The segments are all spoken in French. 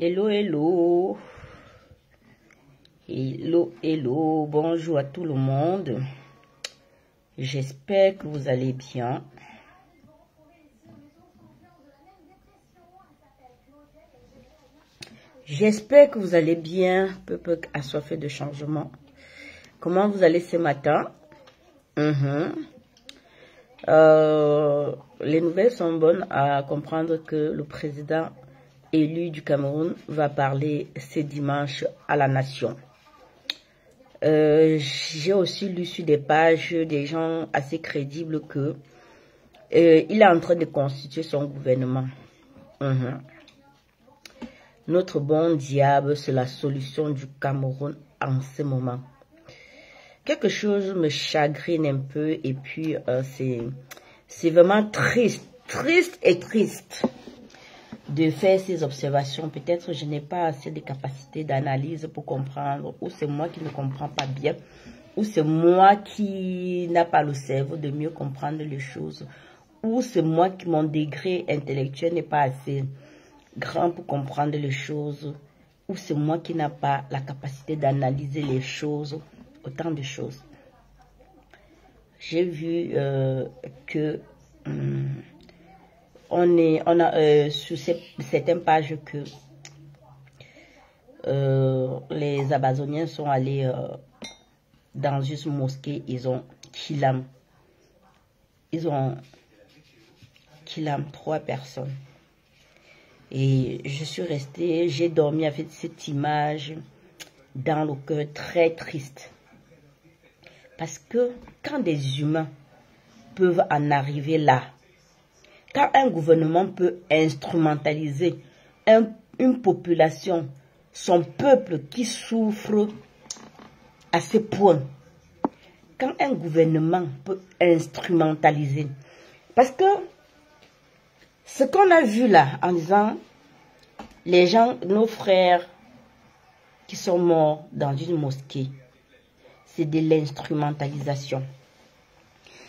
Hello, hello. Hello, hello. Bonjour à tout le monde. J'espère que vous allez bien. J'espère que vous allez bien, peuple assoiffé de changement. Comment vous allez ce matin? Les nouvelles sont bonnes à comprendre que le président élu du Cameroun va parler ce dimanche à la nation. J'ai aussi lu sur des pages des gens assez crédibles que il est en train de constituer son gouvernement. Notre bon diable, c'est la solution du Cameroun en ce moment. Quelque chose me chagrine un peu et puis c'est vraiment triste de faire ces observations. Peut-être je n'ai pas assez de capacité d'analyse pour comprendre, ou c'est moi qui ne comprends pas bien, ou c'est moi qui n'a pas le cerveau de mieux comprendre les choses, ou c'est moi qui mon degré intellectuel n'est pas assez grand pour comprendre les choses, ou c'est moi qui n'a pas la capacité d'analyser les choses, autant de choses. J'ai vu que on a sur certaines pages que les Amazoniens sont allés dans une mosquée, ils ont killam 3 personnes. Et je suis restée, j'ai dormi avec cette image dans le cœur très triste. Parce que quand des humains peuvent en arriver là, quand un gouvernement peut instrumentaliser une population, son peuple qui souffre à ce point, quand un gouvernement peut instrumentaliser, parce que ce qu'on a vu là en disant, les gens, nos frères qui sont morts dans une mosquée, c'est de l'instrumentalisation.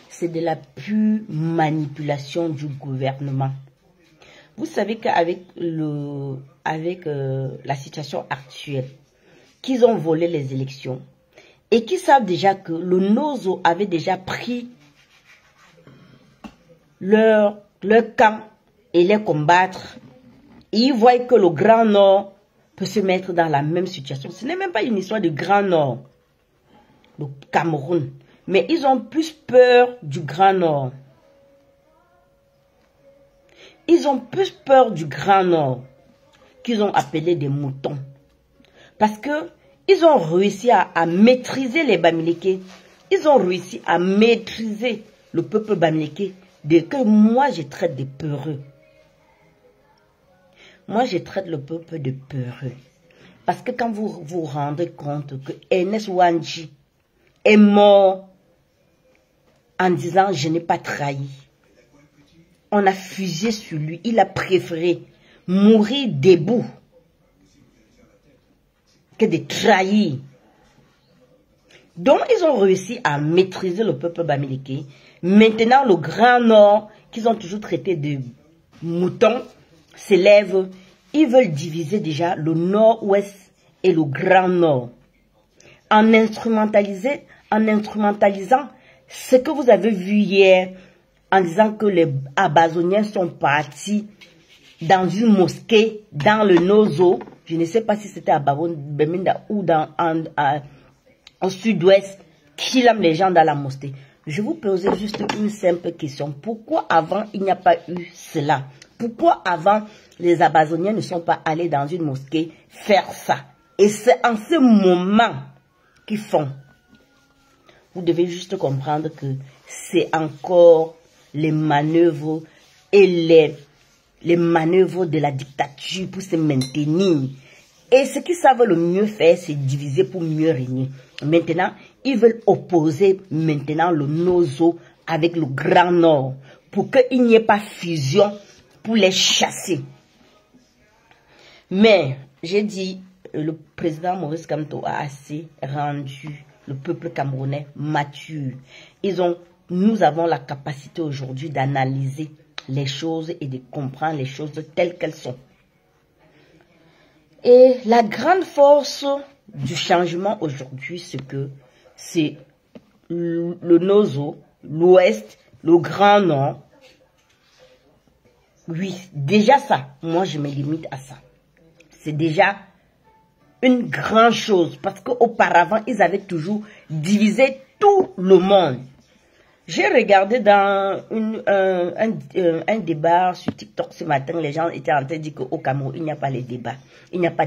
C'est de la pure manipulation du gouvernement. Vous savez qu'avec la situation actuelle, qu'ils ont volé les élections et qu'ils savent déjà que le Nozo avait déjà pris leur camp et les combattre. Et ils voient que le Grand Nord peut se mettre dans la même situation. Ce n'est même pas une histoire de Grand Nord, le Cameroun. Mais ils ont plus peur du Grand Nord. Ils ont plus peur du Grand Nord qu'ils ont appelé des moutons. Parce que ils ont réussi à maîtriser les Bamileke. Ils ont réussi à maîtriser le peuple Bamileke. Que moi je traite de peureux. Moi je traite le peuple de peureux. Parce que quand vous vous rendez compte que Ernest Wanji est mort en disant je n'ai pas trahi. On a fusillé sur lui. Il a préféré mourir debout que de trahir. Donc ils ont réussi à maîtriser le peuple Bamileke. Maintenant le Grand Nord, qu'ils ont toujours traité de moutons, s'élève. Ils veulent diviser déjà le Nord-Ouest et le Grand Nord. En instrumentalisant ce que vous avez vu hier, en disant que les Amazoniens sont partis dans une mosquée, dans le Nozo, je ne sais pas si c'était à Babon Beminda ou au sud-ouest, qui aiment les gens dans la mosquée. Je vous posais juste une simple question. Pourquoi avant il n'y a pas eu cela? Pourquoi avant les Amazoniens ne sont pas allés dans une mosquée faire ça? Et c'est en ce moment qu'ils font. Vous devez juste comprendre que c'est encore les manœuvres et les manœuvres de la dictature pour se maintenir. Et ce qu'ils savent le mieux faire, c'est diviser pour mieux régner. Maintenant, ils veulent opposer maintenant le Nozo avec le Grand Nord pour qu'il n'y ait pas fusion, pour les chasser. Mais, j'ai dit, le président Maurice Kamto a assez rendu le peuple camerounais mature. Nous avons la capacité aujourd'hui d'analyser les choses et de comprendre les choses telles qu'elles sont. Et la grande force du changement aujourd'hui, c'est que c'est le Nozo, l'Ouest, le Grand Nord. Oui, déjà ça, moi je me limite à ça. C'est déjà une grande chose parce qu'auparavant, ils avaient toujours divisé tout le monde. J'ai regardé dans un débat sur TikTok ce matin, les gens étaient en train de dire qu'au Cameroun, il n'y a pas les débats, il n'y a pas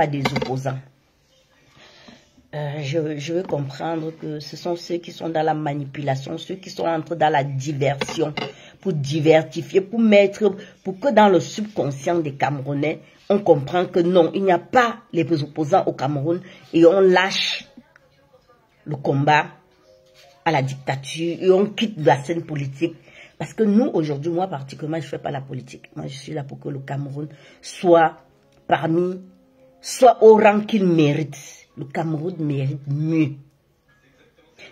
des opposants. Je veux comprendre que ce sont ceux qui sont dans la manipulation, ceux qui sont entrés dans la diversion, pour diversifier, pour que dans le subconscient des Camerounais, on comprend que non, il n'y a pas les opposants au Cameroun et on lâche le combat à la dictature et on quitte la scène politique. Parce que nous, aujourd'hui, moi particulièrement, je ne fais pas la politique. Moi, je suis là pour que le Cameroun soit au rang qu'il mérite. Le Cameroun mérite mieux.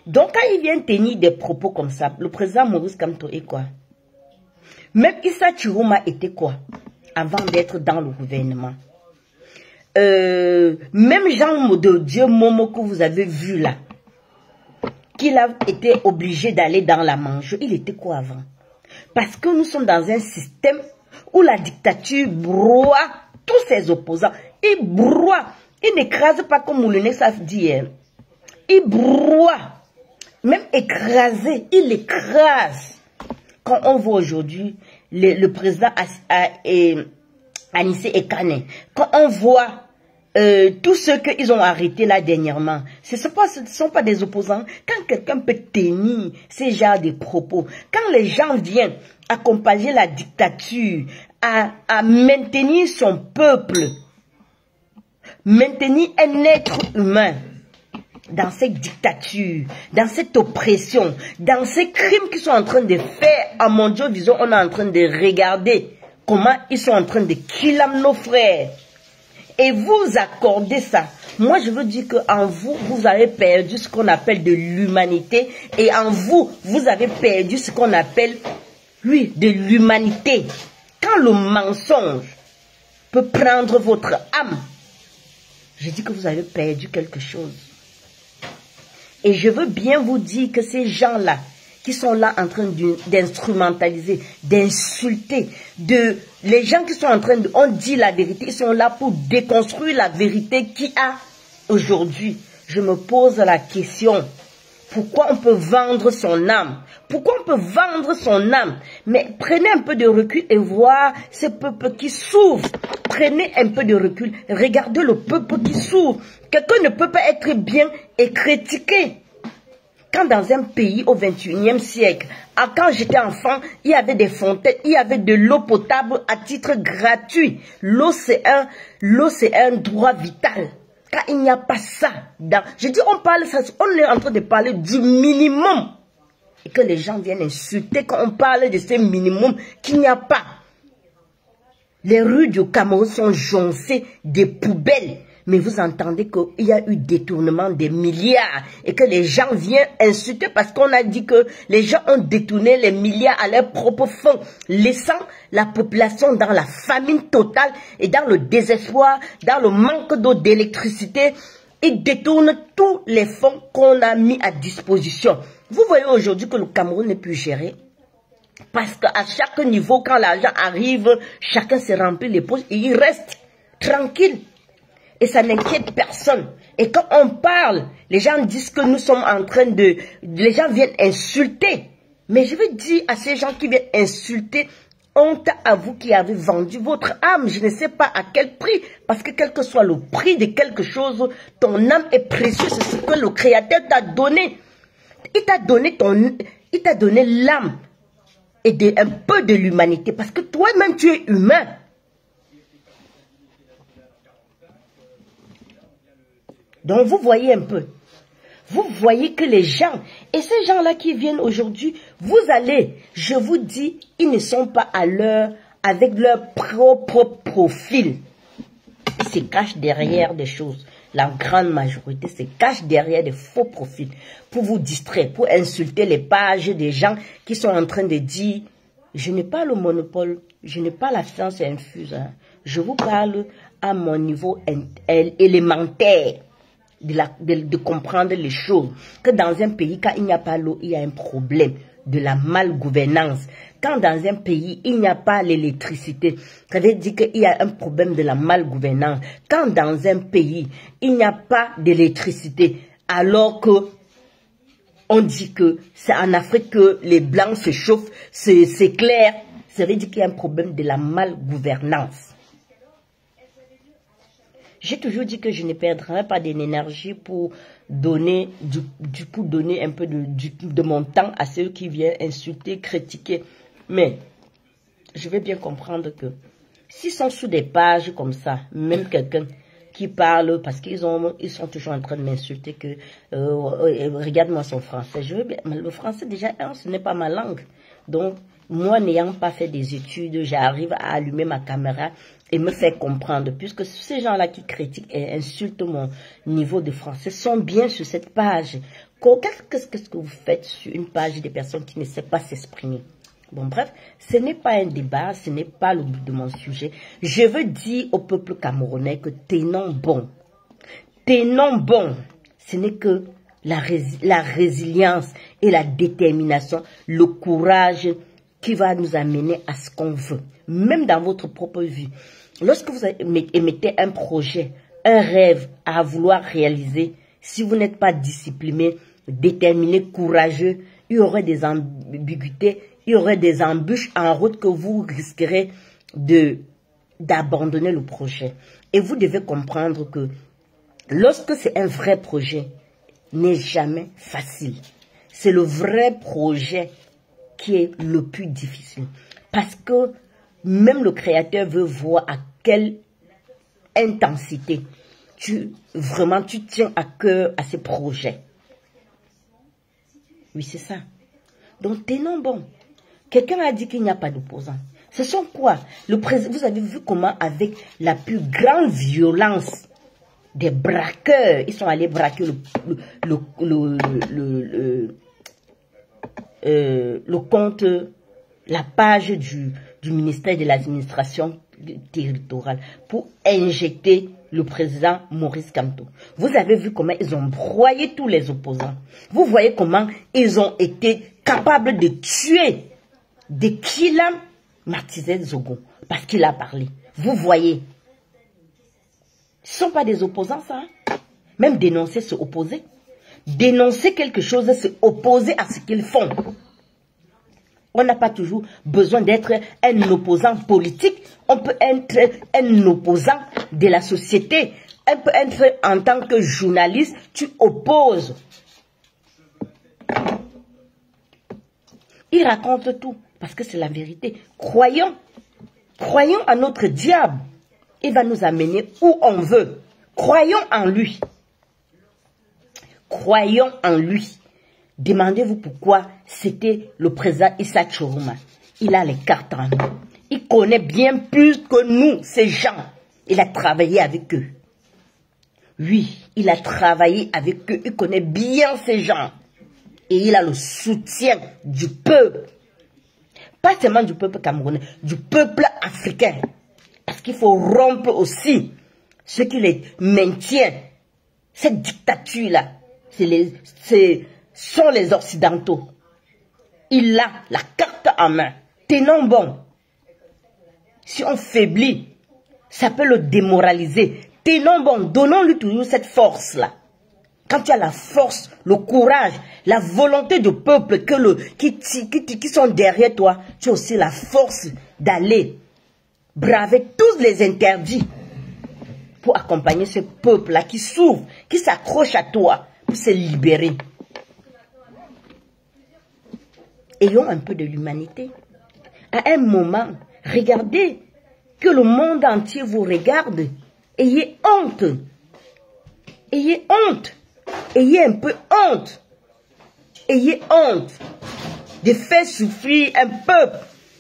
Donc, quand il vient tenir des propos comme ça, le président Maurice Kamto est quoi? Même Issa Chirouma était quoi? Avant d'être dans le gouvernement. Même Jean de Dieu Momo que vous avez vu là, qu'il a été obligé d'aller dans la manche, il était quoi avant? Parce que nous sommes dans un système où la dictature broie tous ses opposants. Il broie. Il n'écrase pas comme Moulinet savent dire. Il broie. Même écrasé, il écrase. Quand on voit aujourd'hui le président Anissé Ekane, quand on voit tous ceux qu'ils ont arrêtés là dernièrement, ce ne sont pas des opposants. Quand quelqu'un peut tenir ces genres de propos, quand les gens viennent accompagner la dictature, à maintenir son peuple, maintenir un être humain dans cette dictature, dans cette oppression, dans ces crimes qu'ils sont en train de faire à Mondial Vision, on est en train de regarder comment ils sont en train de killer nos frères. Et vous accordez ça. Moi, je veux dire qu'en vous, vous avez perdu ce qu'on appelle de l'humanité. Et en vous, vous avez perdu ce qu'on appelle, oui, de l'humanité. Quand le mensonge peut prendre votre âme, je dis que vous avez perdu quelque chose. Et je veux bien vous dire que ces gens-là, qui sont là en train d'instrumentaliser, d'insulter, les gens qui sont en train de, on dit la vérité, ils sont là pour déconstruire la vérité qu'il y a aujourd'hui. Je me pose la question, pourquoi on peut vendre son âme? Pourquoi on peut vendre son âme? Mais prenez un peu de recul et voir ce peuple qui souffre. Prenez un peu de recul, regardez le peuple qui souffre. Quelqu'un ne peut pas être bien et critiquer. Quand dans un pays au 21e siècle, quand j'étais enfant, il y avait des fontaines, il y avait de l'eau potable à titre gratuit. L'eau, c'est un droit vital. Quand il n'y a pas ça, je dis on est en train de parler du minimum. Et que les gens viennent insulter quand on parle de ce minimum qu'il n'y a pas. Les rues du Cameroun sont jonchées des poubelles. Mais vous entendez qu'il y a eu détournement des milliards et que les gens viennent insulter parce qu'on a dit que les gens ont détourné les milliards à leur propre fonds, laissant la population dans la famine totale et dans le désespoir, dans le manque d'eau, d'électricité. Ils détournent tous les fonds qu'on a mis à disposition. Vous voyez aujourd'hui que le Cameroun n'est plus géré. Parce qu'à chaque niveau, quand l'argent arrive, chacun se remplit les poches et il reste tranquille. Et ça n'inquiète personne. Et quand on parle, les gens disent que nous sommes en train de... Les gens viennent insulter. Mais je veux dire à ces gens qui viennent insulter, honte à vous qui avez vendu votre âme. Je ne sais pas à quel prix. Parce que quel que soit le prix de quelque chose, ton âme est précieuse. C'est ce que le Créateur t'a donné. Il t'a donné l'âme et un peu de l'humanité. Parce que toi-même, tu es humain. Donc, vous voyez un peu. Vous voyez que les gens, et ces gens-là qui viennent aujourd'hui, vous allez, je vous dis, ils ne sont pas à l'heure avec leur propre profil. Ils se cachent derrière des choses. La grande majorité se cache derrière des faux profils pour vous distraire, pour insulter les pages des gens qui sont en train de dire « Je n'ai pas le monopole, je n'ai pas la science infuse. Hein. Je vous parle à mon niveau élémentaire. » De comprendre les choses. Que dans un pays, quand il n'y a pas l'eau, il y a un problème de la malgouvernance. Quand dans un pays, il n'y a pas l'électricité, ça veut dire qu'il y a un problème de la malgouvernance. Quand dans un pays, il n'y a pas d'électricité, alors que on dit que c'est en Afrique que les Blancs se chauffent, c'est clair, ça veut dire qu'il y a un problème de la malgouvernance. J'ai toujours dit que je ne perdrai pas d'énergie pour donner un peu de mon temps à ceux qui viennent insulter, critiquer. Mais je veux bien comprendre que s'ils sont sous des pages comme ça, même quelqu'un qui parle parce qu'ils sont toujours en train de m'insulter que regarde-moi son français. Je veux bien, mais le français déjà, ce n'est pas ma langue. Donc, moi n'ayant pas fait des études, j'arrive à allumer ma caméra et me faire comprendre, puisque ces gens-là qui critiquent et insultent mon niveau de français sont bien sur cette page. Qu'est-ce que vous faites sur une page des personnes qui ne savent pas s'exprimer? Bon, bref, ce n'est pas un débat, ce n'est pas le but de mon sujet. Je veux dire au peuple camerounais que tenons bon. Tenons bon. Ce n'est que la résilience et la détermination, le courage qui va nous amener à ce qu'on veut. Même dans votre propre vie. Lorsque vous émettez un projet, un rêve à vouloir réaliser, si vous n'êtes pas discipliné, déterminé, courageux, il y aurait des ambiguïtés, il y aurait des embûches en route que vous risquerez d'abandonner le projet. Et vous devez comprendre que lorsque c'est un vrai projet, n'est jamais facile. C'est le vrai projet qui est le plus difficile. Parce que même le créateur veut voir à quelle intensité tu tiens à cœur à ces projets. Oui, c'est ça. Donc, tenons bon. Quelqu'un a dit qu'il n'y a pas d'opposants. Ce sont quoi? Vous avez vu comment, avec la plus grande violence, des braqueurs, ils sont allés braquer le compte, la page du ministère de l'administration territoriale pour injecter le président Maurice Kamto. Vous avez vu comment ils ont broyé tous les opposants. Vous voyez comment ils ont été capables de tuer des Kilam Martizet Zogo parce qu'il a parlé. Vous voyez. Ce ne sont pas des opposants, ça. Hein? Même dénoncer, c'est opposer. Dénoncer quelque chose, c'est opposer à ce qu'ils font. On n'a pas toujours besoin d'être un opposant politique. On peut être un opposant de la société. On peut être en tant que journaliste, tu opposes. Il raconte tout parce que c'est la vérité. Croyons à notre diable. Il va nous amener où on veut. Croyons en lui. Croyons en lui. Demandez-vous pourquoi c'était le président Issa Tchourouma. Il a les cartes en main. Il connaît bien plus que nous, ces gens. Il a travaillé avec eux. Oui, il a travaillé avec eux. Il connaît bien ces gens. Et il a le soutien du peuple. Pas seulement du peuple camerounais, du peuple africain. Parce qu'il faut rompre aussi ce qui les maintient. Cette dictature-là, sont les Occidentaux. Il a la carte en main. Tenons bon. Si on faiblit, ça peut le démoraliser. Tenons bon, donnons-lui toujours cette force-là. Quand tu as la force, le courage, la volonté du peuple qui sont derrière toi, tu as aussi la force d'aller braver tous les interdits pour accompagner ce peuple-là qui s'ouvre, qui s'accroche à toi pour se libérer. Ayons un peu de l'humanité. À un moment, regardez que le monde entier vous regarde. Ayez honte. Ayez honte. Ayez un peu honte. Ayez honte de faire souffrir un peuple.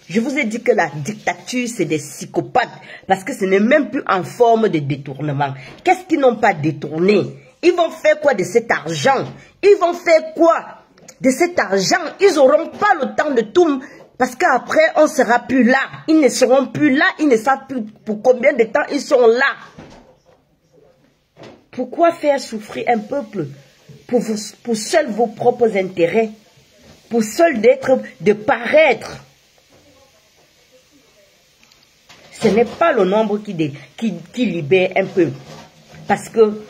Je vous ai dit que la dictature, c'est des psychopathes. Parce que ce n'est même plus en forme de détournement. Qu'est-ce qu'ils n'ont pas détourné? Ils vont faire quoi de cet argent? Ils vont faire quoi de cet argent? Ils n'auront pas le temps de tout. Parce qu'après, on ne sera plus là. Ils ne seront plus là. Ils ne savent plus pour combien de temps ils sont là. Pourquoi faire souffrir un peuple pour seuls vos propres intérêts? Pour seul de paraître? Ce n'est pas le nombre qui libère un peu. Parce que,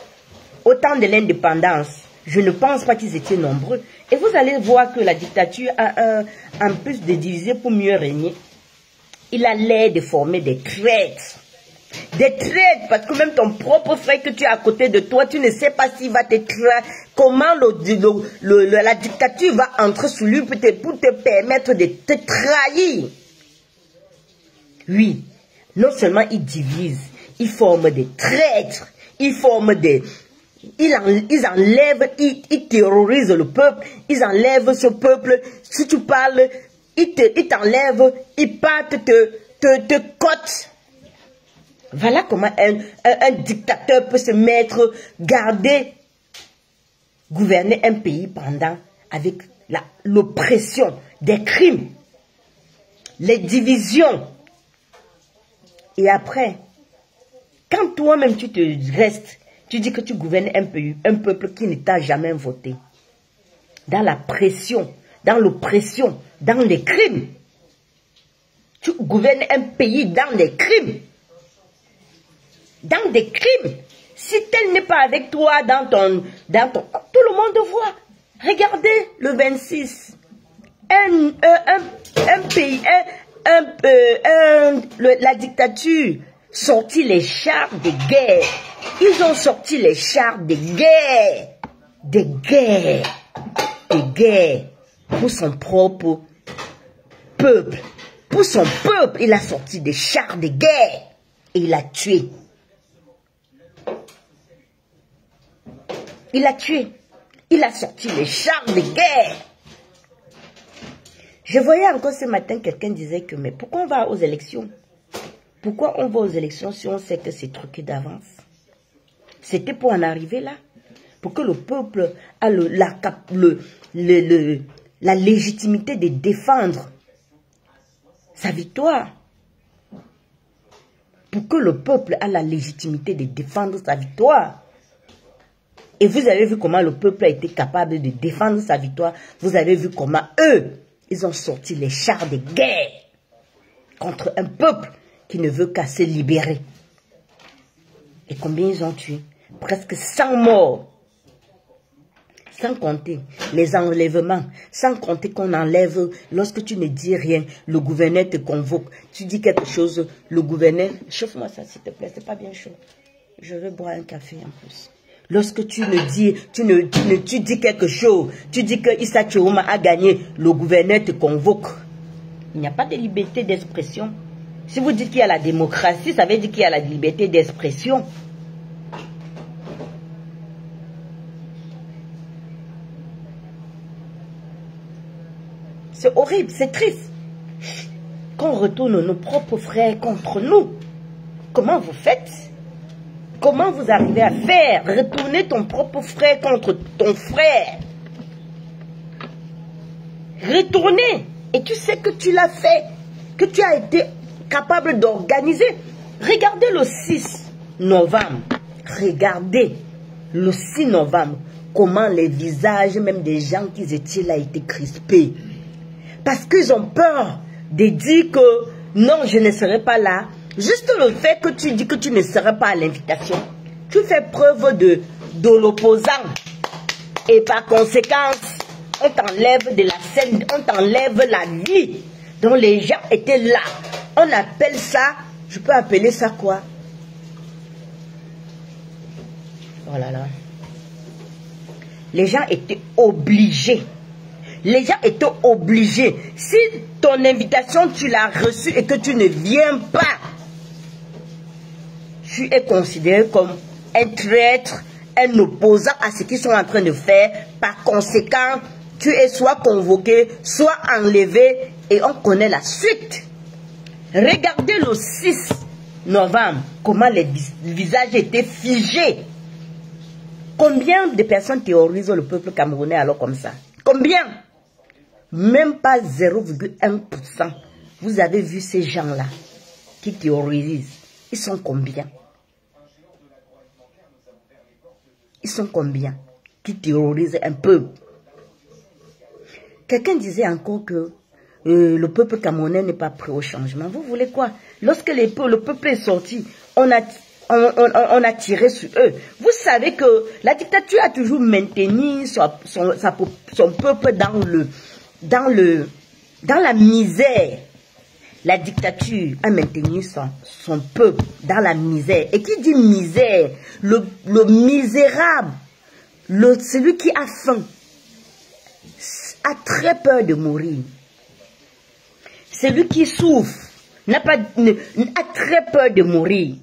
au temps de l'indépendance, je ne pense pas qu'ils étaient nombreux. Et vous allez voir que la dictature a en plus de diviser pour mieux régner, il a l'air de former des traîtres. Des traîtres, parce que même ton propre frère que tu as à côté de toi, tu ne sais pas s'il va te trahir. Comment la dictature va entrer sous lui pour te permettre de te trahir. Oui. Non seulement ils divisent, ils forment des traîtres, ils forment des... Ils enlèvent, ils terrorisent le peuple, ils enlèvent ce peuple. Si tu parles, ils t'enlèvent, ils partent te cotent. Voilà comment un dictateur peut se mettre, garder, gouverner un pays pendant, avec l'oppression, des crimes, les divisions. Et après, quand toi-même tu te restes, tu dis que tu gouvernes un peuple qui ne t'a jamais voté. Dans la pression, dans l'oppression, dans les crimes. Tu gouvernes un pays dans les crimes. Dans des crimes. Si tel n'est pas avec toi dans ton... Tout le monde voit. Regardez le 26. Un pays... la dictature sorti les chars de guerre. Ils ont sorti les chars de guerre. Des guerres pour son propre peuple. Pour son peuple, il a sorti des chars de guerre. Et il a tué. Il a tué. Il a sorti les chars de guerre. Je voyais encore ce matin, quelqu'un disait que, mais pourquoi on va aux élections? Pourquoi on va aux élections si on sait que c'est truqué d'avance? C'était pour en arriver là. Pour que le peuple a la légitimité de défendre sa victoire. Pour que le peuple a la légitimité de défendre sa victoire. Et vous avez vu comment le peuple a été capable de défendre sa victoire. Vous avez vu comment eux, ils ont sorti les chars de guerre contre un peuple qui ne veut qu'à se libérer. Et combien ils ont tué? Presque 100 morts. Sans compter les enlèvements. Sans compter qu'on enlève, lorsque tu ne dis rien, le gouverneur te convoque. Tu dis quelque chose, le gouverneur... Chauffe-moi ça s'il te plaît, c'est pas bien chaud. Je veux boire un café en plus. Lorsque tu dis quelque chose, tu dis que Issa Chiroma a gagné, le gouverneur te convoque. Il n'y a pas de liberté d'expression. Si vous dites qu'il y a la démocratie, ça veut dire qu'il y a la liberté d'expression. C'est horrible, c'est triste. Qu'on retourne nos propres frères contre nous. Comment vous faites? Comment vous arrivez à faire? Retourner ton propre frère contre ton frère. Retourner. Et tu sais que tu l'as fait. Que tu as été capable d'organiser. Regardez le 6 novembre. Regardez le 6 novembre. Comment les visages même des gens qui étaient là étaient crispés. Parce qu'ils ont peur de dire que non, je ne serai pas là. Juste le fait que tu dis que tu ne seras pas à l'invitation, tu fais preuve de l'opposant. Et par conséquent, on t'enlève de la scène, on t'enlève la vie dont les gens étaient là. On appelle ça, je peux appeler ça quoi? Oh là là. Les gens étaient obligés. Les gens étaient obligés. Si ton invitation, tu l'as reçue et que tu ne viens pas, tu es considéré comme un traître, un opposant à ce qu'ils sont en train de faire. Par conséquent, tu es soit convoqué, soit enlevé et on connaît la suite. Regardez le 6 novembre, comment les visages étaient figés. Combien de personnes terrorisent le peuple camerounais alors comme ça? Combien? Même pas 0,1%. Vous avez vu ces gens-là qui terrorisent. Ils sont combien? Ils sont combien qui terrorisent un peuple? Quelqu'un disait encore que le peuple camerounais n'est pas prêt au changement. Vous voulez quoi? Lorsque le peuple est sorti, on a tiré sur eux. Vous savez que la dictature a toujours maintenu son peuple dans la misère. La dictature a maintenu son peuple dans la misère. Et qui dit misère? Le misérable, celui qui a faim, a très peur de mourir. Celui qui souffre a très peur de mourir.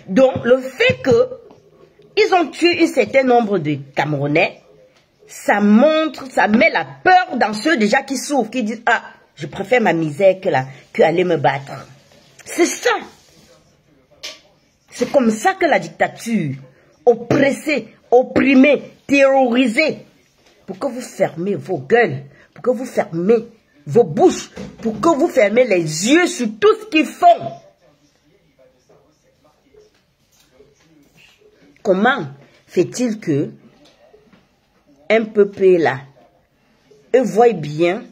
Donc, le fait qu'ils ont tué un certain nombre de Camerounais, ça met la peur dans ceux déjà qui souffrent, qui disent, ah, je préfère ma misère que aller me battre. C'est ça. C'est comme ça que la dictature, oppressée, opprimée, terrorisée, pour que vous fermez vos gueules, pour que vous fermez vos bouches, pour que vous fermez les yeux sur tout ce qu'ils font. Comment fait-il que un peuple là, eux voient bien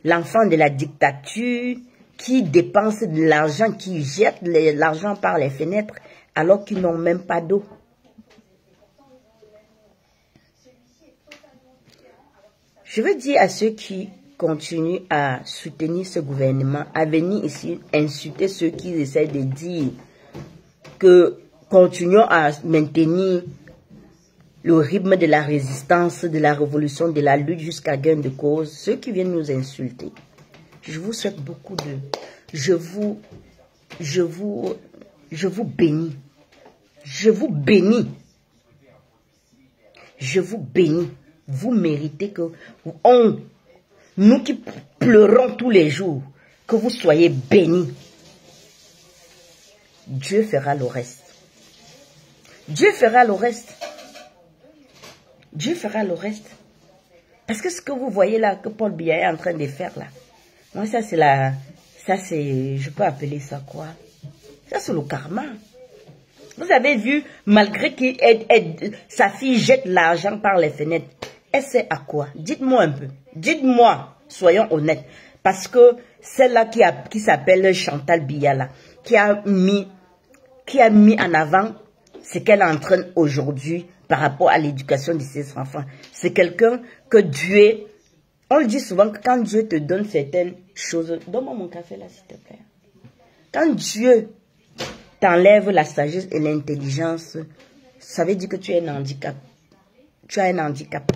l'enfant de la dictature qui dépense de l'argent, qui jette l'argent par les fenêtres alors qu'ils n'ont même pas d'eau? Je veux dire à ceux qui continuent à soutenir ce gouvernement, à venir ici insulter ceux qui essaient de dire que continuons à maintenir le rythme de la résistance, de la révolution, de la lutte jusqu'à gain de cause, ceux qui viennent nous insulter. Je vous souhaite beaucoup de... Je vous bénis. Je vous bénis. Je vous bénis. Vous méritez que nous qui pleurons tous les jours, que vous soyez bénis. Dieu fera le reste. Dieu fera le reste. Dieu fera le reste. Parce que ce que vous voyez là, que Paul Biya est en train de faire là, moi ça c'est, je peux appeler ça quoi? Ça c'est le karma. Vous avez vu, malgré que sa fille jette l'argent par les fenêtres, elle sait à quoi? Dites-moi un peu. Dites-moi, soyons honnêtes. Parce que celle-là qui s'appelle Chantal Biya là, qui a mis en avant ce qu'elle entraîne aujourd'hui par rapport à l'éducation de ses enfants. C'est quelqu'un que Dieu, on le dit souvent, que quand Dieu te donne certaines choses, donne-moi mon café là s'il te plaît. Quand Dieu t'enlève la sagesse et l'intelligence, ça veut dire que tu as un handicap. Tu as un handicap.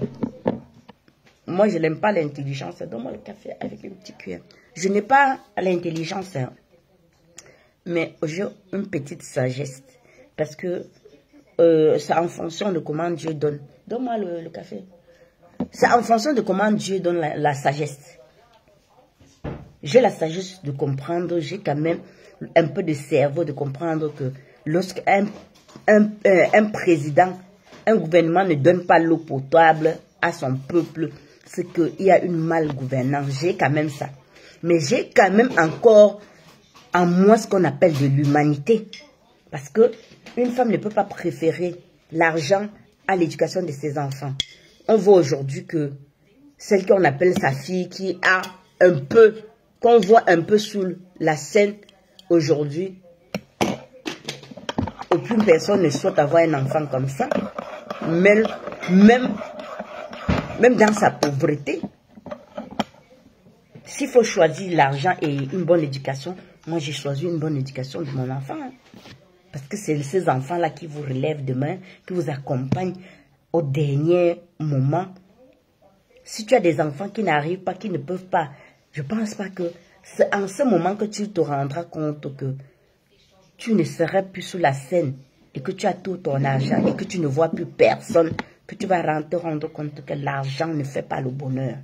Moi, je n'aime pas l'intelligence. Donne-moi le café avec une petite cuillère. Je n'ai pas l'intelligence, hein, mais j'ai une petite sagesse. Parce que c'est en fonction de comment Dieu donne. Donne-moi le café. C'est en fonction de comment Dieu donne la sagesse. J'ai la sagesse de comprendre, j'ai quand même un peu de cerveau de comprendre que lorsqu'un président, un gouvernement ne donne pas l'eau potable à son peuple, c'est qu'il y a une malgouvernance. J'ai quand même ça. Mais j'ai quand même encore en moi ce qu'on appelle de l'humanité. Parce que une femme ne peut pas préférer l'argent à l'éducation de ses enfants. On voit aujourd'hui que celle qu'on appelle sa fille, qui a un peu, qu'on voit un peu sous la scène aujourd'hui, aucune personne ne souhaite avoir un enfant comme ça. Même dans sa pauvreté. S'il faut choisir l'argent et une bonne éducation, moi j'ai choisi une bonne éducation de mon enfant. Parce que c'est ces enfants-là qui vous relèvent demain, qui vous accompagnent au dernier moment. Si tu as des enfants qui n'arrivent pas, qui ne peuvent pas, je ne pense pas que c'est en ce moment que tu te rendras compte que tu ne serais plus sous la scène et que tu as tout ton argent et que tu ne vois plus personne, que tu vas te rendre compte que l'argent ne fait pas le bonheur.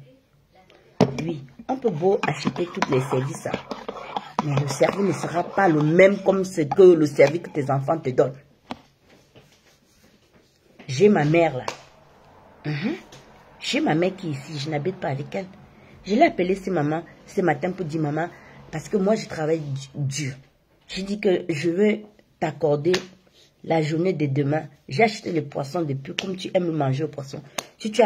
Oui, on peut beau acheter tous les services, mais le service ne sera pas le même comme ce que le service que tes enfants te donnent. J'ai ma mère là. J'ai ma mère qui est ici, je n'habite pas avec elle. Je l'ai appelée ce matin pour dire maman, parce que moi je travaille dur. J'ai dit que je veux t'accorder la journée de demain. J'ai acheté le poisson depuis, comme tu aimes manger le poisson. Si tu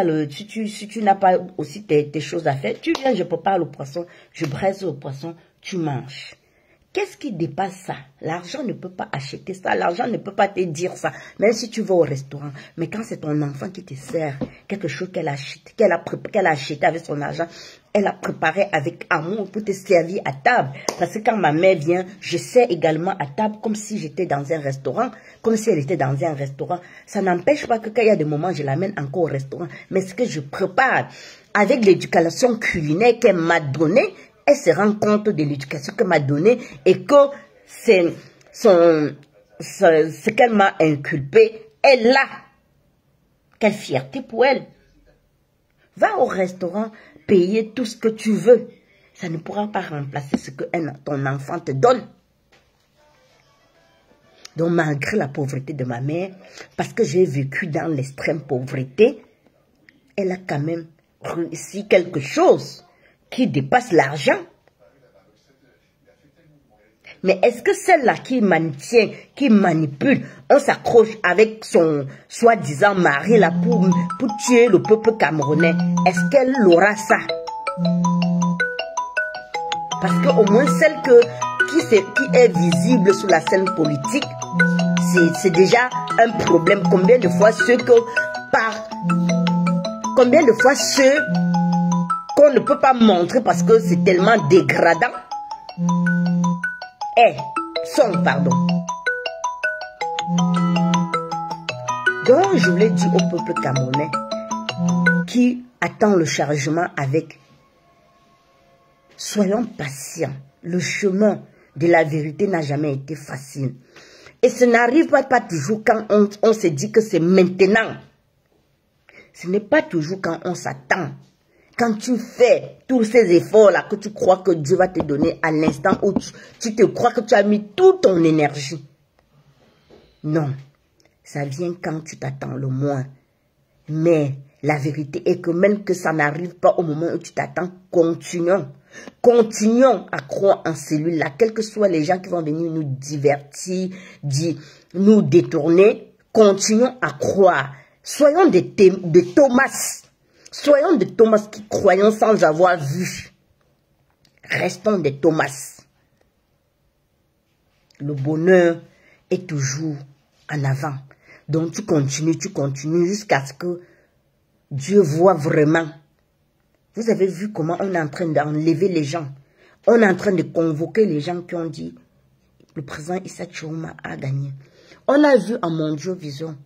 n'as pas aussi tes choses à faire, tu viens, je prépare le poisson, je braise le poisson, tu manges. Qu'est-ce qui dépasse ça? L'argent ne peut pas acheter ça. L'argent ne peut pas te dire ça. Même si tu vas au restaurant. Mais quand c'est ton enfant qui te sert quelque chose qu'elle achète, qu'elle a acheté avec son argent, elle a préparé avec amour pour te servir à table. Parce que quand ma mère vient, je sers également à table comme si j'étais dans un restaurant. Comme si elle était dans un restaurant. Ça n'empêche pas que quand il y a des moments, je l'amène encore au restaurant. Mais ce que je prépare avec l'éducation culinaire qu'elle m'a donnée, elle se rend compte de l'éducation qu'elle m'a donnée et que ce qu'elle m'a inculpé est là. Quelle fierté pour elle. Va au restaurant, payer tout ce que tu veux. Ça ne pourra pas remplacer ce que ton enfant te donne. Donc malgré la pauvreté de ma mère, parce que j'ai vécu dans l'extrême pauvreté, elle a quand même réussi quelque chose qui dépasse l'argent. Mais est-ce que celle-là qui maintient, qui manipule, on s'accroche avec son soi-disant mari là pour tuer le peuple camerounais, est-ce qu'elle aura ça? Parce qu'au moins celle qui est visible sur la scène politique, c'est déjà un problème. Combien de fois ceux qu'on ne peut pas montrer parce que c'est tellement dégradant. Pardon. Donc, je voulais dire au peuple camerounais qui attend le chargement avec, soyons patients. Le chemin de la vérité n'a jamais été facile. Et ce n'arrive pas toujours quand on se dit que c'est maintenant. Ce n'est pas toujours quand on s'attend. Quand tu fais tous ces efforts-là que tu crois que Dieu va te donner à l'instant où tu te crois que tu as mis toute ton énergie. Non, ça vient quand tu t'attends le moins. Mais la vérité est que même que ça n'arrive pas au moment où tu t'attends, continuons. Continuons à croire en celui-là, quels que soient les gens qui vont venir nous divertir, nous détourner. Continuons à croire. Soyons des Thomas. Soyons des Thomas qui croyons sans avoir vu. Restons des Thomas. Le bonheur est toujours en avant. Donc tu continues jusqu'à ce que Dieu voit vraiment. Vous avez vu comment on est en train d'enlever les gens. On est en train de convoquer les gens qui ont dit le président Issa Tchouma a gagné. On a vu en Mondial Vision.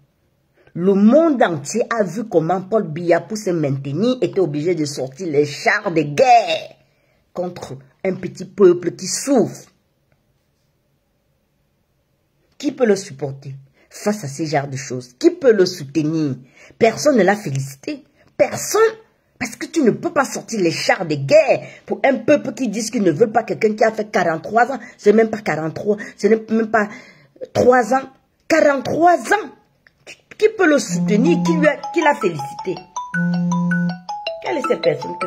Le monde entier a vu comment Paul Biya, pour se maintenir, était obligé de sortir les chars de guerre contre un petit peuple qui souffre. Qui peut le supporter face à ce genre de choses? Qui peut le soutenir? Personne ne l'a félicité. Personne. Parce que tu ne peux pas sortir les chars de guerre pour un peuple qui dit qu'il ne veut pas quelqu'un qui a fait 43 ans. C'est même pas 43, ce n'est même pas 3 ans. 43 ans. Qui peut le soutenir? Qui l'a félicité? Quelle est cette personne que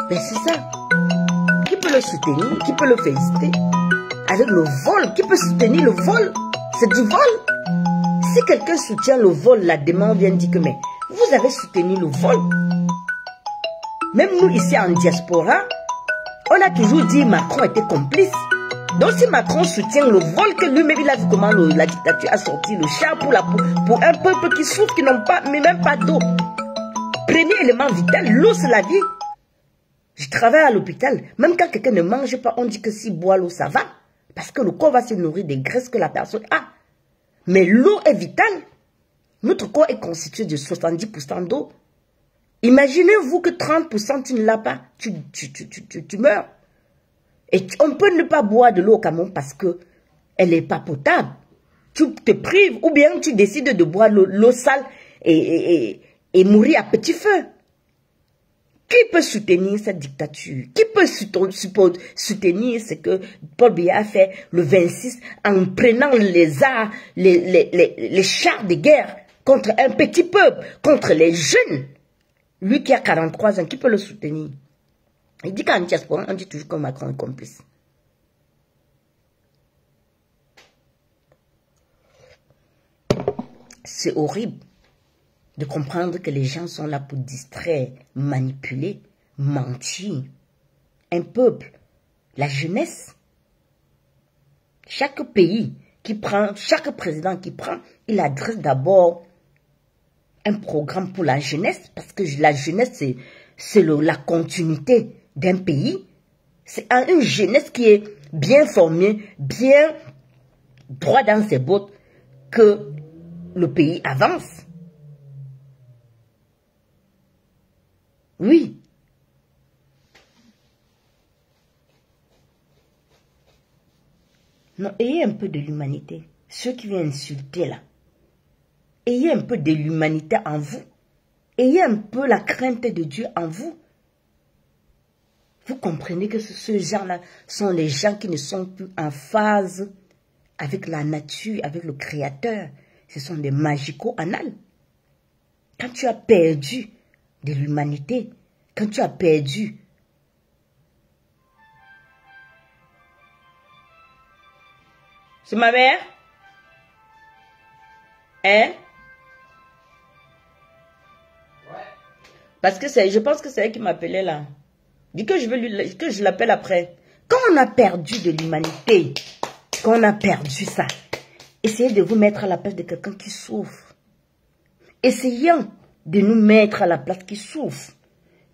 mais c'est ça. Qui peut le soutenir? Qui peut le féliciter? Avec le vol, qui peut soutenir le vol? C'est du vol. Si quelqu'un soutient le vol, la demande vient dire que mais vous avez soutenu le vol. Même nous ici en diaspora, on a toujours dit Macron était complice. Donc si Macron soutient le vol, que lui-même il a vu comment la dictature a sorti le char pour un peuple qui souffre, qui n'ont pas, mais même pas d'eau. Premier élément vital, l'eau c'est la vie. Je travaille à l'hôpital. Même quand quelqu'un ne mange pas, on dit que s'il boit l'eau, ça va. Parce que le corps va se nourrir des graisses que la personne a. Mais l'eau est vitale. Notre corps est constitué de 70% d'eau. Imaginez-vous que 30% tu ne l'as pas. Tu meurs. Et on peut ne pas boire de l'eau au Cameroun parce que elle n'est pas potable. Tu te prives ou bien tu décides de boire l'eau sale et mourir à petit feu. Qui peut soutenir cette dictature? Qui peut soutenir ce que Paul Biya a fait le 26 en prenant les chars de guerre contre un petit peuple, contre les jeunes? Lui qui a 43 ans, qui peut le soutenir? Il dit qu'en diaspora, on dit toujours que Macron est complice. C'est horrible de comprendre que les gens sont là pour distraire, manipuler, mentir. Un peuple, la jeunesse. Chaque pays qui prend, chaque président qui prend, il adresse d'abord un programme pour la jeunesse, parce que la jeunesse, c'est la continuité d'un pays. C'est une jeunesse qui est bien formée, bien droit dans ses bottes, que le pays avance. Oui. Non, ayez un peu de l'humanité. Ceux qui viennent insulter là. Ayez un peu de l'humanité en vous. Ayez un peu la crainte de Dieu en vous. Vous comprenez que ces gens-là sont les gens qui ne sont plus en phase avec la nature, avec le Créateur. Ce sont des magico-annales. Quand tu as perdu de l'humanité, quand tu as perdu c'est ma mère? Hein? Ouais. Parce que je pense que c'est elle qui m'appelait là. Dis que je l'appelle après. Quand on a perdu de l'humanité, quand on a perdu ça, essayez de vous mettre à la place de quelqu'un qui souffre. Essayons de nous mettre à la place qui souffre.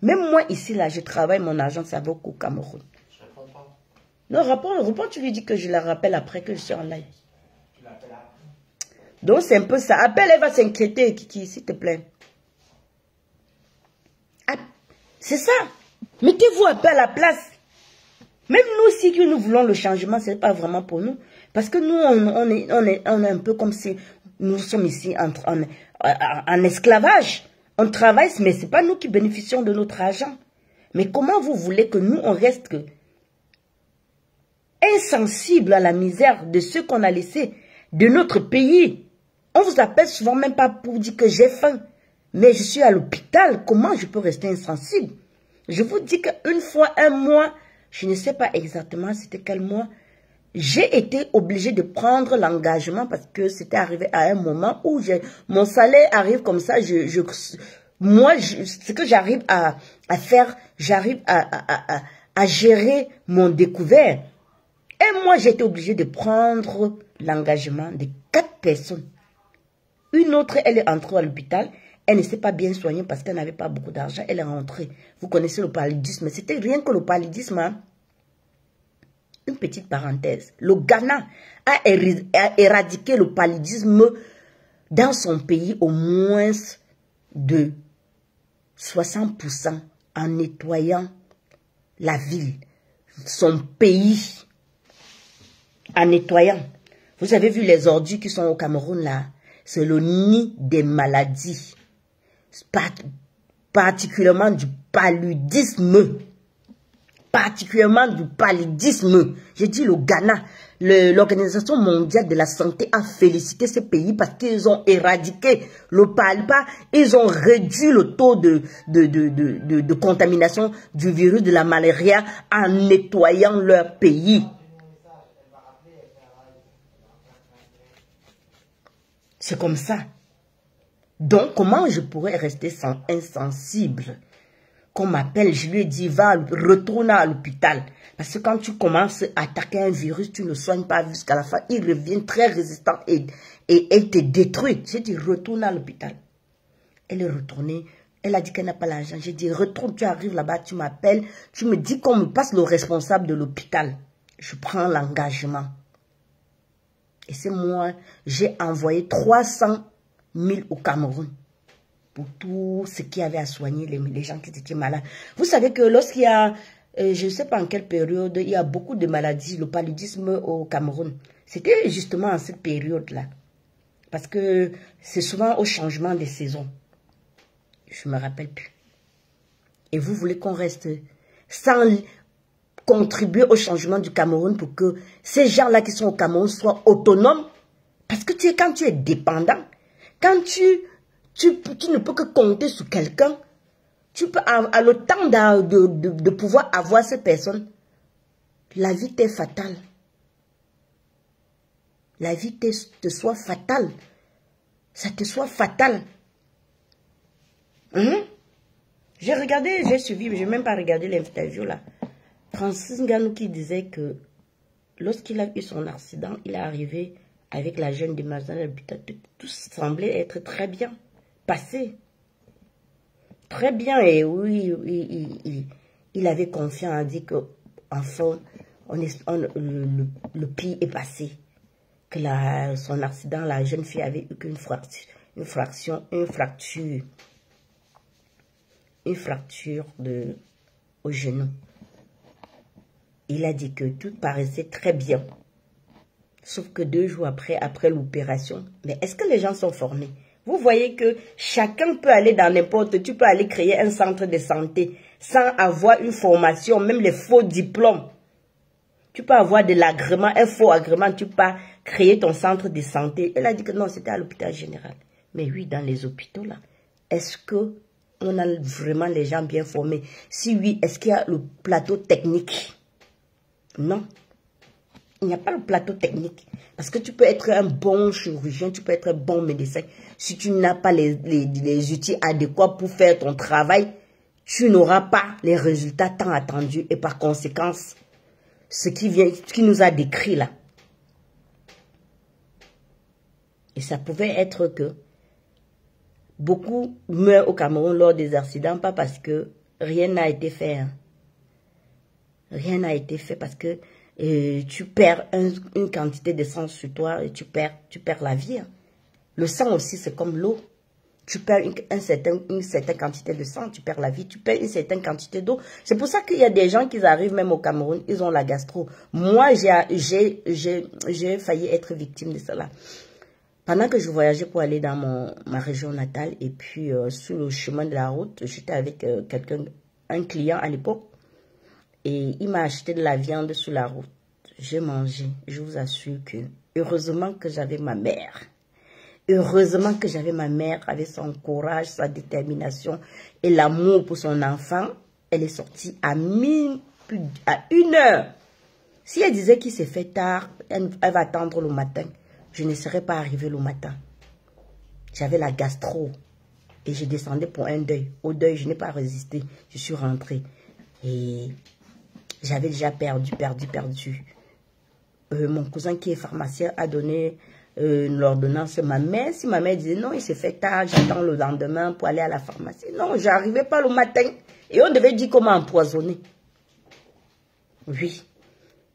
Même moi ici là, je travaille, mon argent ça vaut au Cameroun. Je réponds pas. Non, réponds, tu lui dis que je la rappelle après que je suis en live. Tu l'appelles après. Donc c'est un peu ça. Appelle, elle va s'inquiéter, Kiki, s'il te plaît. Ah, c'est ça. Mettez-vous un peu à la place. Même nous, si nous voulons le changement, ce n'est pas vraiment pour nous. Parce que nous, on est un peu comme si nous sommes ici en esclavage. On travaille, mais ce n'est pas nous qui bénéficions de notre argent. Mais comment vous voulez que nous, on reste insensibles à la misère de ceux qu'on a laissés de notre pays? On vous appelle souvent même pas pour dire que j'ai faim. Mais je suis à l'hôpital. Comment je peux rester insensible? Je vous dis qu'une fois, un mois, je ne sais pas exactement c'était quel mois, j'ai été obligée de prendre l'engagement parce que c'était arrivé à un moment où mon salaire arrive comme ça. Ce que j'arrive à faire, j'arrive à gérer mon découvert. Et moi, j'ai été obligée de prendre l'engagement de 4 personnes. Une autre, elle est entrée à l'hôpital. Elle ne s'est pas bien soignée parce qu'elle n'avait pas beaucoup d'argent. Elle est rentrée. Vous connaissez le paludisme. C'était rien que le paludisme. Hein? Une petite parenthèse. Le Ghana a éradiqué le paludisme dans son pays au moins de 60% en nettoyant la ville. Son pays. En nettoyant. Vous avez vu les ordures qui sont au Cameroun là. C'est le nid des maladies. Particulièrement du paludisme. Particulièrement du paludisme. J'ai dit le Ghana. L'Organisation mondiale de la santé a félicité ce pays parce qu'ils ont éradiqué le palpa. Ils ont réduit le taux de contamination du virus de la malaria en nettoyant leur pays. C'est comme ça. Donc, comment je pourrais rester insensible? Qu'on m'appelle, je lui ai dit, va, retourne à l'hôpital. Parce que quand tu commences à attaquer un virus, tu ne le soignes pas jusqu'à la fin. Il revient très résistant et elle te détruit. J'ai dit, retourne à l'hôpital. Elle est retournée. Elle a dit qu'elle n'a pas l'argent. J'ai dit, retourne, tu arrives là-bas, tu m'appelles. Tu me dis qu'on me passe le responsable de l'hôpital. Je prends l'engagement. Et c'est moi, j'ai envoyé 300 000 au Cameroun pour tout ce qui avait à soigner les gens qui étaient malades. Vous savez que lorsqu'il y a je ne sais pas en quelle période, il y a beaucoup de maladies, le paludisme au Cameroun. C'était justement en cette période-là. Parce que c'est souvent au changement des saisons. Je ne me rappelle plus. Et vous voulez qu'on reste sans contribuer au changement du Cameroun pour que ces gens-là qui sont au Cameroun soient autonomes? Parce que quand tu es dépendant, quand tu ne peux que compter sur quelqu'un, tu peux avoir le temps de pouvoir avoir ces personnes. La vie t'est fatale. La vie te soit fatale. Ça te soit fatal. J'ai regardé, j'ai suivi, mais je n'ai même pas regardé l'interview là. Francis Ngannou qui disait que lorsqu'il a eu son accident, il est arrivé avec la jeune demoiselle, tout semblait être très bien passé. Très bien, et oui, il avait confiance, a dit que enfin, le pire est passé. Que son accident, la jeune fille avait eu qu'une fracture au genou. Il a dit que tout paraissait très bien. Sauf que 2 jours après l'opération, mais est-ce que les gens sont formés? Vous voyez que chacun peut aller dans n'importe, tu peux aller créer un centre de santé sans avoir une formation, même les faux diplômes. Tu peux avoir de l'agrément, un faux agrément, tu peux créer ton centre de santé. Elle a dit que non, c'était à l'hôpital général. Mais oui, dans les hôpitaux là, est-ce que on a vraiment les gens bien formés? Si oui, est-ce qu'il y a le plateau technique? Non. Il n'y a pas le plateau technique. Parce que tu peux être un bon chirurgien, tu peux être un bon médecin. Si tu n'as pas les outils adéquats pour faire ton travail, tu n'auras pas les résultats tant attendus. Et par conséquent, ce qui nous a décrit là. Et ça pouvait être que beaucoup meurent au Cameroun lors des accidents, pas parce que rien n'a été fait. Rien n'a été fait parce que tu perds une quantité de sang sur toi et tu perds la vie. Le sang aussi, c'est comme l'eau. Tu perds une certaine quantité de sang, tu perds la vie, tu perds une certaine quantité d'eau. C'est pour ça qu'il y a des gens qui arrivent même au Cameroun, ils ont la gastro. Moi, j'ai failli être victime de cela. Pendant que je voyageais pour aller dans ma région natale, et puis sur le chemin de la route, j'étais avec un client à l'époque, et il m'a acheté de la viande sur la route. J'ai mangé, je vous assure que, heureusement que j'avais ma mère. Heureusement que j'avais ma mère avec son courage, sa détermination et l'amour pour son enfant. Elle est sortie à 1 heure. Si elle disait qu'il s'est fait tard, elle va attendre le matin. Je ne serais pas arrivée le matin. J'avais la gastro et je descendais pour un deuil. Au deuil, je n'ai pas résisté. Je suis rentrée et j'avais déjà perdu. Mon cousin qui est pharmacien a donné l'ordonnance à ma mère. Si ma mère disait non, il s'est fait tard, j'attends le lendemain pour aller à la pharmacie. Non, je n'arrivais pas le matin. Et on devait dire comment empoisonner. Oui.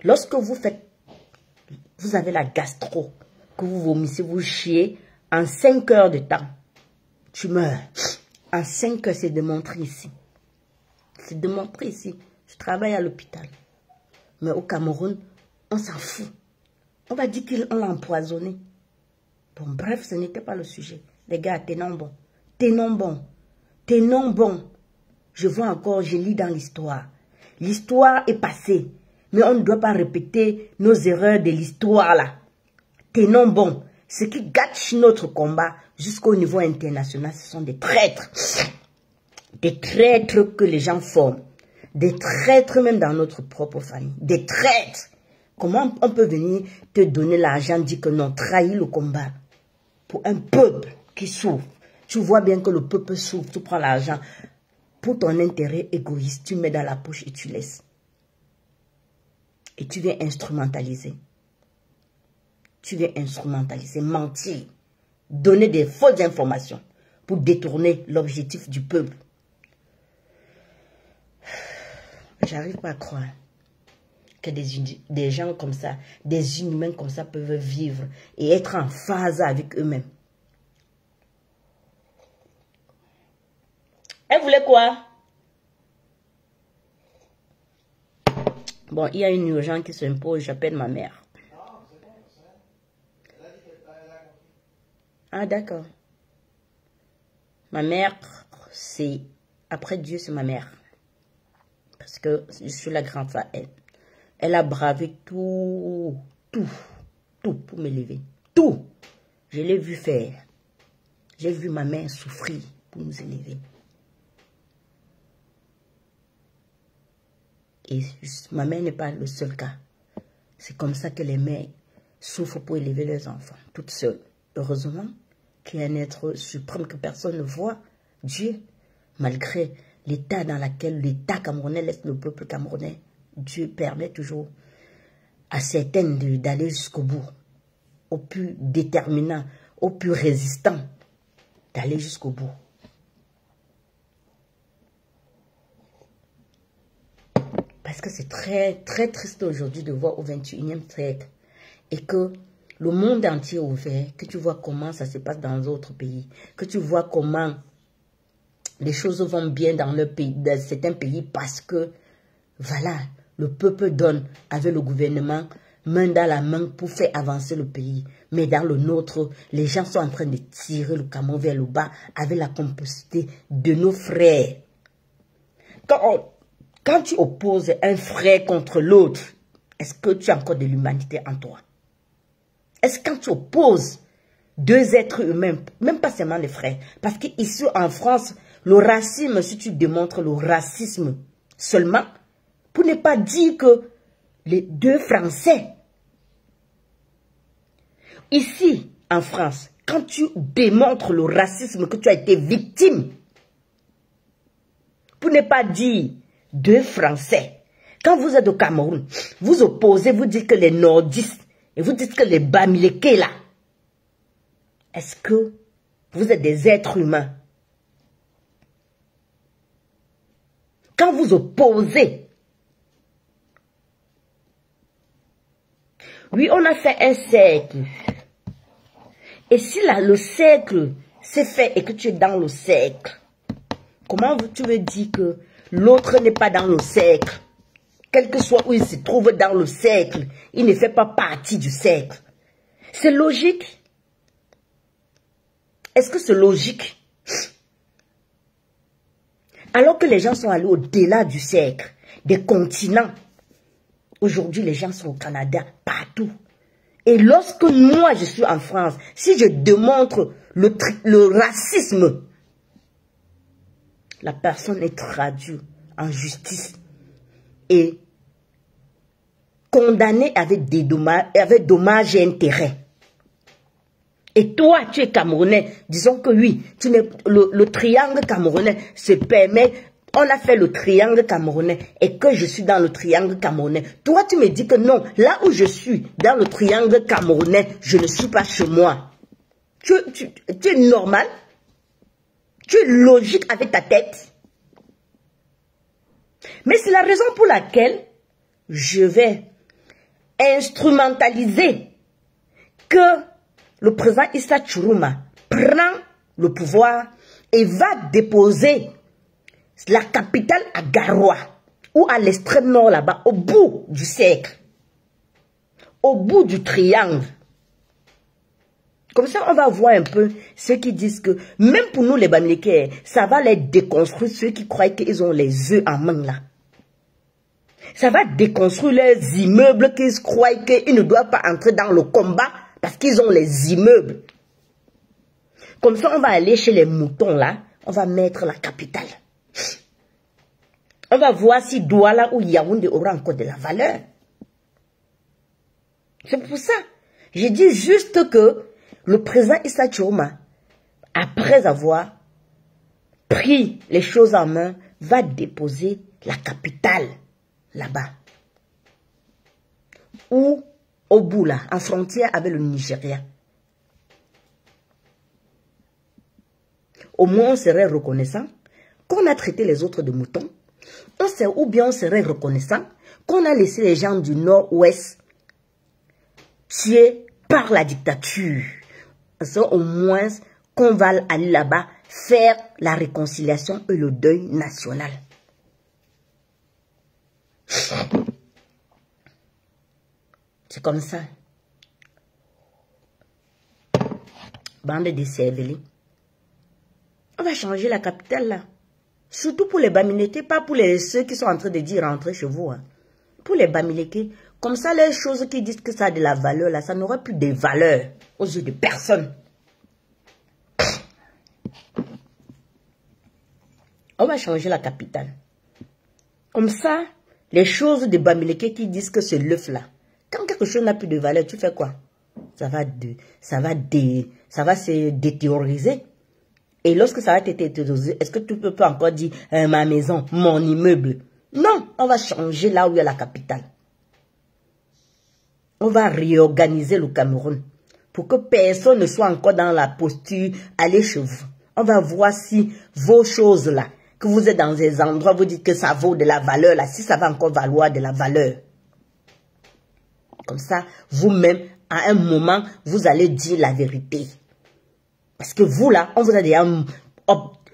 Lorsque vous avez la gastro, que vous vomissez, vous chiez, en 5 heures de temps, tu meurs. En 5 heures, c'est démontré ici. C'est démontré ici. Je travaille à l'hôpital. Mais au Cameroun, on s'en fout. On va dire qu'on l'a empoisonné. Bon, bref, ce n'était pas le sujet. Les gars, tenons bon. Tenons bon. Tenons bon. Je vois encore, je lis dans l'histoire. L'histoire est passée. Mais on ne doit pas répéter nos erreurs de l'histoire là. Tenons bon. Ce qui gâche notre combat jusqu'au niveau international, ce sont des traîtres. Des traîtres que les gens forment. Des traîtres même dans notre propre famille. Des traîtres. Comment on peut venir te donner l'argent, dire que non, trahir le combat pour un peuple qui souffre. Tu vois bien que le peuple souffre, tu prends l'argent pour ton intérêt égoïste, tu mets dans la poche et tu laisses. Et tu viens instrumentaliser. Tu viens instrumentaliser, mentir, donner des fausses informations pour détourner l'objectif du peuple. J'arrive pas à croire que des gens comme ça, des humains comme ça peuvent vivre et être en phase avec eux-mêmes. Elle voulait quoi? Bon, il y a une urgence qui s'impose, j'appelle ma mère. Ah, d'accord. Ma mère, c'est... Après Dieu, c'est ma mère. Parce que je suis la grande à elle. Elle a bravé tout pour m'élever. Tout. Je l'ai vu faire. J'ai vu ma mère souffrir pour nous élever. Et ma mère n'est pas le seul cas. C'est comme ça que les mères souffrent pour élever leurs enfants, toutes seules. Heureusement qu'il y a un être suprême que personne ne voit, Dieu. Malgré l'état dans lequel l'État camerounais laisse le peuple camerounais, Dieu permet toujours à certaines d'aller jusqu'au bout, au plus déterminant, au plus résistant, d'aller jusqu'au bout. Parce que c'est très, très triste aujourd'hui de voir au 21e siècle et que le monde entier est ouvert, que tu vois comment ça se passe dans d'autres pays, que tu vois comment les choses vont bien dans leur pays, dans certains pays parce que, voilà, le peuple donne avec le gouvernement main dans la main pour faire avancer le pays. Mais dans le nôtre, les gens sont en train de tirer le Cameroun vers le bas avec la complicité de nos frères. Quand tu opposes un frère contre l'autre, est-ce que tu as encore de l'humanité en toi? Est-ce que quand tu opposes deux êtres humains, même pas seulement les frères, parce qu'ici en France, le racisme, si tu démontres le racisme seulement, pour ne pas dire que les deux Français, ici en France, quand tu démontres le racisme que tu as été victime, pour ne pas dire deux Français, quand vous êtes au Cameroun, vous opposez, vous dites que les nordistes, et vous dites que les Bamileke là, est-ce que vous êtes des êtres humains? Quand vous opposez, oui, on a fait un cercle. Et si là, le cercle s'est fait et que tu es dans le cercle, comment tu veux dire que l'autre n'est pas dans le cercle? Quel que soit où il se trouve dans le cercle, il ne fait pas partie du cercle. C'est logique? Est-ce que c'est logique? Alors que les gens sont allés au-delà du cercle, des continents. Aujourd'hui, les gens sont au Canada, partout. Et lorsque moi, je suis en France, si je démontre le racisme, la personne est traduite en justice et condamnée avec des dommages et intérêts. Et toi, tu es Camerounais. Disons que oui, le triangle camerounais se permet. On a fait le triangle camerounais et que je suis dans le triangle camerounais. Toi, tu me dis que non, là où je suis, dans le triangle camerounais, je ne suis pas chez moi. Tu es normal? Tu es logique avec ta tête? Mais c'est la raison pour laquelle je vais instrumentaliser que le président Issa Tchourouma prend le pouvoir et va déposer la capitale à Garoua, ou à l'extrême nord là-bas, au bout du cercle, au bout du triangle. Comme ça, on va voir un peu ceux qui disent que, même pour nous les Bamileke, ça va les déconstruire, ceux qui croient qu'ils ont les œufs en main là. Ça va déconstruire les immeubles qu'ils croient qu'ils ne doivent pas entrer dans le combat parce qu'ils ont les immeubles. Comme ça, on va aller chez les moutons là, on va mettre la capitale. On va voir si Douala ou Yaoundé aura encore de la valeur. C'est pour ça. Je dis juste que le président Issa Tchourouma, après avoir pris les choses en main, va déposer la capitale là-bas. Ou au bout là, en frontière avec le Nigeria. Au moins on serait reconnaissant qu'on a traité les autres de moutons. Ou bien on serait reconnaissant qu'on a laissé les gens du nord-ouest tués par la dictature. C'est au moins qu'on va aller là-bas faire la réconciliation et le deuil national. C'est comme ça. Bande de cervelés. On va changer la capitale là. Surtout pour les Bamilékés, pas pour ceux qui sont en train de dire rentrer chez vous. Hein. Pour les Bamilékés, comme ça les choses qui disent que ça a de la valeur là, ça n'aura plus de valeur aux yeux de personne. On va changer la capitale. Comme ça, les choses de Bamilékés qui disent que c'est l'œuf là. Quand quelque chose n'a plus de valeur, tu fais quoi? Ça va se détérioriser. Et lorsque ça va te détérioriser, est-ce que tu peux pas encore dire ma maison, mon immeuble? Non, on va changer là où il y a la capitale. On va réorganiser le Cameroun pour que personne ne soit encore dans la posture aller chez vous. On va voir si vos choses là, que vous êtes dans des endroits, vous dites que ça vaut de la valeur là, si ça va encore valoir de la valeur. Comme ça, vous-même, à un moment, vous allez dire la vérité. Parce que vous là, on vous a déjà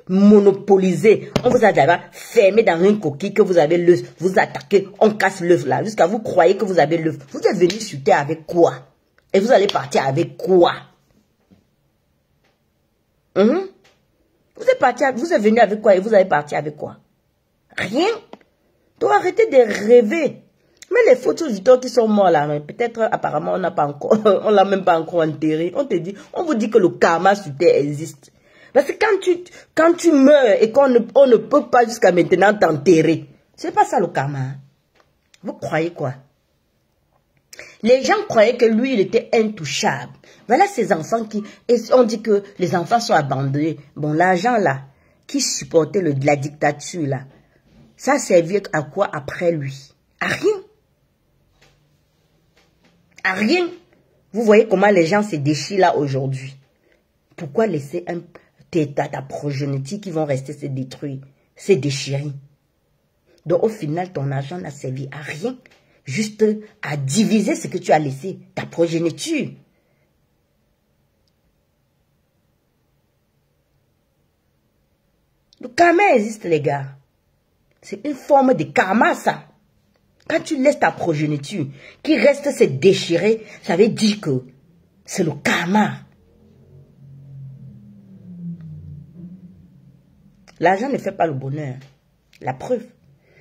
monopolisé, on vous a déjà fermé dans une coquille que vous avez l'œuf, vous attaquez, on casse l'œuf là, jusqu'à vous croyez que vous avez l'œuf. Vous êtes venu sur terre avec quoi? Et vous allez partir avec quoi? Vous êtes venu avec quoi et vous allez partir avec quoi? Rien. Donc arrêtez de rêver. Mais les photos du temps qui sont morts là, peut-être apparemment on n'a pas encore, on l'a même pas encore enterré. On vous dit que le karma sur terre existe. Parce que quand tu meurs et qu'on ne peut pas jusqu'à maintenant t'enterrer, c'est pas ça le karma. Hein? Vous croyez quoi? Les gens croyaient que lui, il était intouchable. Voilà ces enfants on dit que les enfants sont abandonnés. Bon, l'argent là, qui supportait la dictature là, ça servait à quoi après lui? À rien. À rien. Vous voyez comment les gens se déchirent là aujourd'hui. Pourquoi laisser ta progéniture qui vont rester se détruire, se déchirer? Donc au final, ton argent n'a servi à rien. Juste à diviser ce que tu as laissé, ta progéniture. Le karma existe, les gars. C'est une forme de karma, ça. Quand tu laisses ta progéniture qui reste se déchirer, ça veut dire que c'est le karma. L'argent ne fait pas le bonheur. La preuve.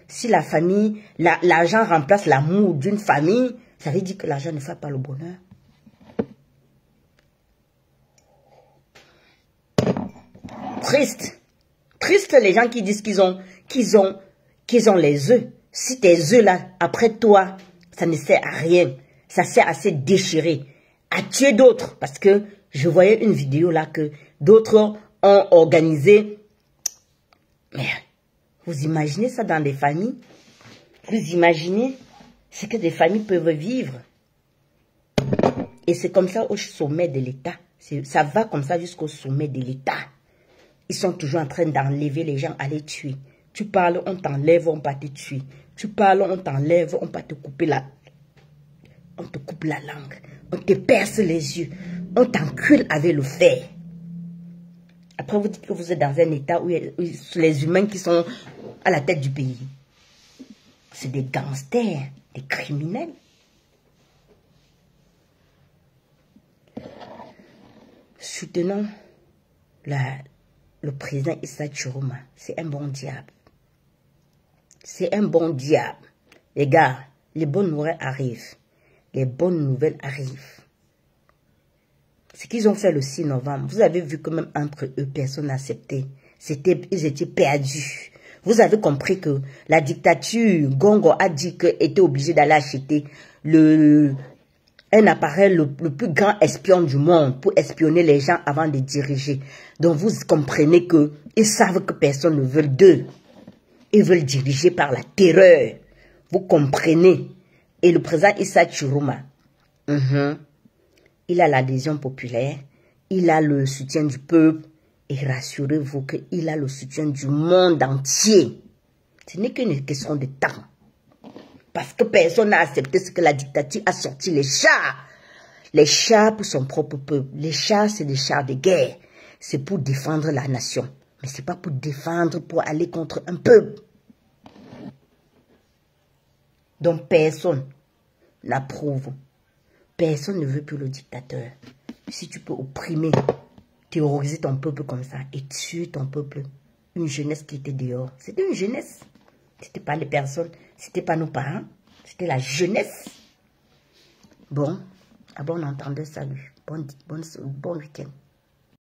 Si la famille, l'argent remplace l'amour d'une famille, ça veut dire que l'argent ne fait pas le bonheur. Triste. Triste les gens qui disent qu'ils ont les œufs. Si tes œufs là, après toi, ça ne sert à rien. Ça sert à se déchirer, à tuer d'autres. Parce que je voyais une vidéo là que d'autres ont organisé. Mais vous imaginez ça dans des familles? Vous imaginez ce que des familles peuvent vivre? Et c'est comme ça au sommet de l'État. Ça va comme ça jusqu'au sommet de l'État. Ils sont toujours en train d'enlever les gens à les tuer. Tu parles, on t'enlève, on va te tuer. Tu parles, on t'enlève, on va te couper on te coupe la langue. On te perce les yeux. On t'encule avec le fer. Après, vous dites que vous êtes dans un état où les humains qui sont à la tête du pays, c'est des gangsters, des criminels. Soutenons le président Issa Chiroma. C'est un bon diable. C'est un bon diable. Les gars, les bonnes nouvelles arrivent. Les bonnes nouvelles arrivent. Ce qu'ils ont fait le 6 novembre, vous avez vu que même entre eux, personne n'a accepté. Ils étaient perdus. Vous avez compris que la dictature, Gongo a dit qu'elle était obligée d'aller acheter un appareil le plus grand espion du monde pour espionner les gens avant de diriger. Donc vous comprenez que ils savent que personne ne veut d'eux. Ils veulent diriger par la terreur. Vous comprenez? Et le président Issa Chiroma, il a l'adhésion populaire, il a le soutien du peuple, et rassurez-vous qu'il a le soutien du monde entier. Ce n'est qu'une question de temps. Parce que personne n'a accepté ce que la dictature a sorti, les chars. Les chars pour son propre peuple. Les chars, c'est des chars de guerre. C'est pour défendre la nation. Mais ce n'est pas pour défendre, pour aller contre un peuple. Donc personne n'approuve Personne ne veut plus le dictateur. Si tu peux opprimer, terroriser ton peuple comme ça et tuer ton peuple, une jeunesse qui était dehors, c'était une jeunesse. C'était pas les personnes, c'était pas nos parents, c'était la jeunesse. Bon, à bon entendeur, salut. Bon week-end.